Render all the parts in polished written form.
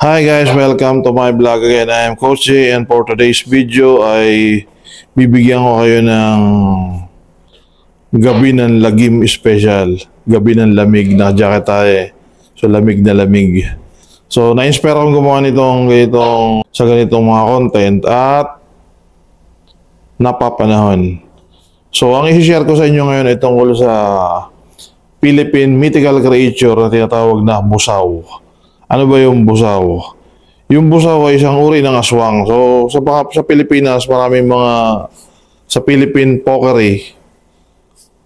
Hi guys, welcome to my vlog again. I am Coach J, and for today's video ay bibigyan ko kayo ng gabi ng lagim special. Gabi ng lamig, naka-jacket tayo eh. So lamig na lamig. So na-inspire akong gumawa sa ganitong mga content at napapanahon. So ang i-share ko sa inyo ngayon ay tungkol sa Philippine mythical creature na tinatawag na busaw. Ano ba yung busaw? Yung busaw ay isang uri ng aswang. So, sa Pilipinas, maraming sa Philippine Pokery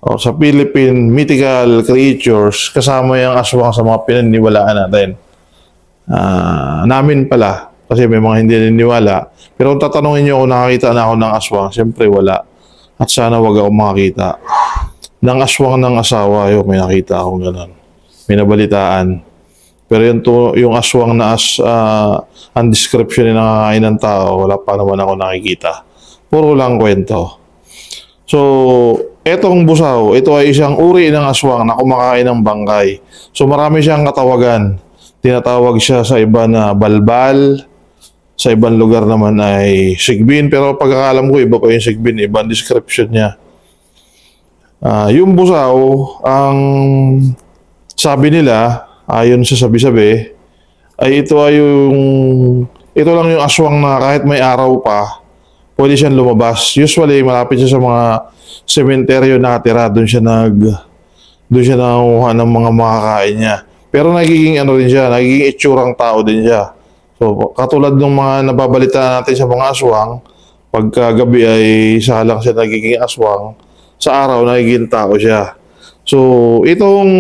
o sa Philippine mythical creatures, kasama yung aswang sa mga pinaniwalaan natin. Namin pala, kasi may mga hindi naniniwala. Pero kung tatanungin nyo kung nakakita na ako ng aswang, siyempre wala. At sana wag ako makakita. Ng aswang ng asawa, may nakita akong gano'n. May nabalitaan. Pero yung aswang na ang description na nakakain ng tao, wala pa naman ako nakikita. Puro lang kwento. So, etong busaw, ito ay isang uri ng aswang na kumakain ng bangkay. So, marami siyang katawagan. Tinatawag siya sa iba na balbal, sa ibang lugar naman ay sigbin. Pero pagkakalam ko, iba pa yung sigbin, ibang description niya. Yung busaw, ang sabi nila, ayon sa sabi-sabi, ay ito lang yung aswang na kahit may araw pa, pwede siyang lumabas. Usually, malapit siya sa mga sementeryo nakatira, doon siya nanguha ng mga makakain niya. Pero nagiging nagiging itsurang tao din siya. So, katulad ng mga nababalita natin sa mga aswang, pagkagabi ay isa lang siya nagiging aswang, sa araw nagiging tao siya. So, itong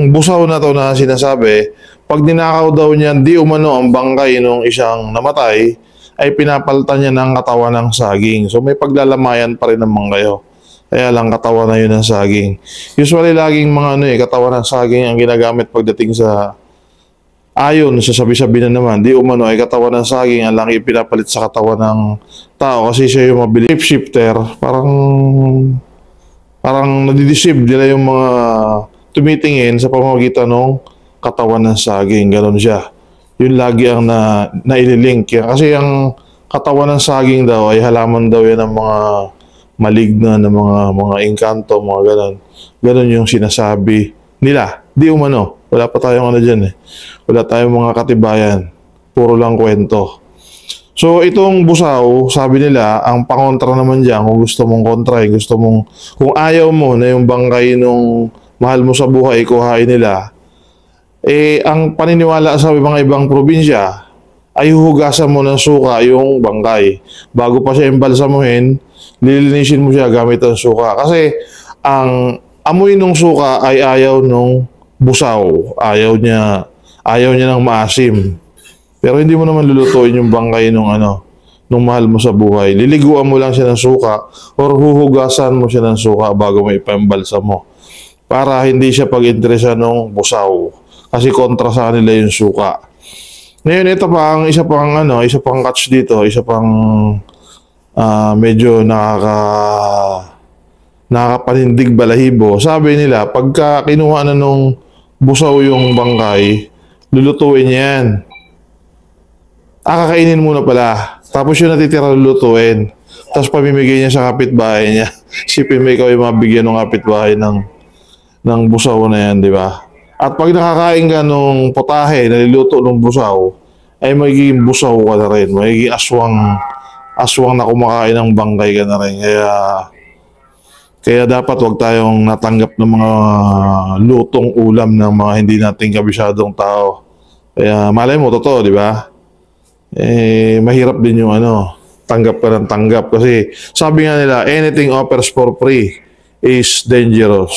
busaw na to na sinasabi, pag ninakaw daw niya, di umano ang bangkay nung isang namatay, ay pinapalitan niya ng katawan ng saging. So, may paglalamayan pa rin naman kayo. Kaya lang katawan na yun ng saging. Usually, laging mga katawan ng saging ang ginagamit pagdating sa ayon sa sabi-sabi na naman, di umano ay katawan ng saging ang lang ipinapalit sa katawan ng tao kasi siya yung mabilis shifter. Parang nadideceive nila yung mga tumitingin sa pamamagitan ng katawan ng saging. Ganon siya. Yun lagi ang naililink. Kasi ang katawan ng saging daw ay halaman daw yan ng mga maligna, ng mga engkanto, mga ganon. Ganon yung sinasabi nila. Di umano. Wala pa tayong dyan eh. Wala tayong mga katibayan. Puro lang kwento. So, itong busaw, sabi nila, ang pangontra naman dyan, kung gusto mong kontrahin, kung ayaw mo na yung bangkay nung mahal mo sa buhay, kuhain nila, ang paniniwala sa mga ibang probinsya, ay huhugasan mo ng suka yung bangkay. Bago pa siya imbalsamuhin, lilinisin mo siya gamit ang suka. Kasi, ang amoy ng suka ay ayaw nung busaw. Ayaw niya ng maasim. Pero hindi mo naman lulutuin yung bangkay nung mahal mo sa buhay. Liliguan mo lang siya ng suka or huhugasan mo siya ng suka bago mo ipambalsa mo. Para hindi siya pag-interesa ng busaw. Kasi kontra sa nila yung suka. Ngayon, ito pa ang isa pang catch dito, isa pang medyo nakakapanindig balahibo. Sabi nila, pagka kinuha na nung busaw yung bangkay, lulutuin yan. Kakainin muna pala. Tapos yung natitira lulutuin. Tapos pamimigay niya sa kapitbahay niya. Sipin mo ikaw yung mabigyan ng kapitbahay ng busaw na yan, di ba? At pag nakakain ka ng potahe na niluto ng busaw, ay magiging busaw ka na rin. Magiging aswang na kumakain ng bangkay ka na rin. Kaya dapat wag tayong natanggap ng mga lutong ulam ng mga hindi nating kabisadong tao. Kaya malay mo, totoo, di ba? Mahirap din yung tanggap ka ng tanggap. Kasi sabi nga nila, anything offers for free is dangerous.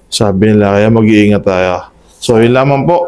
Sabi nila, kaya mag-iingat tayo. So, yun lamang po.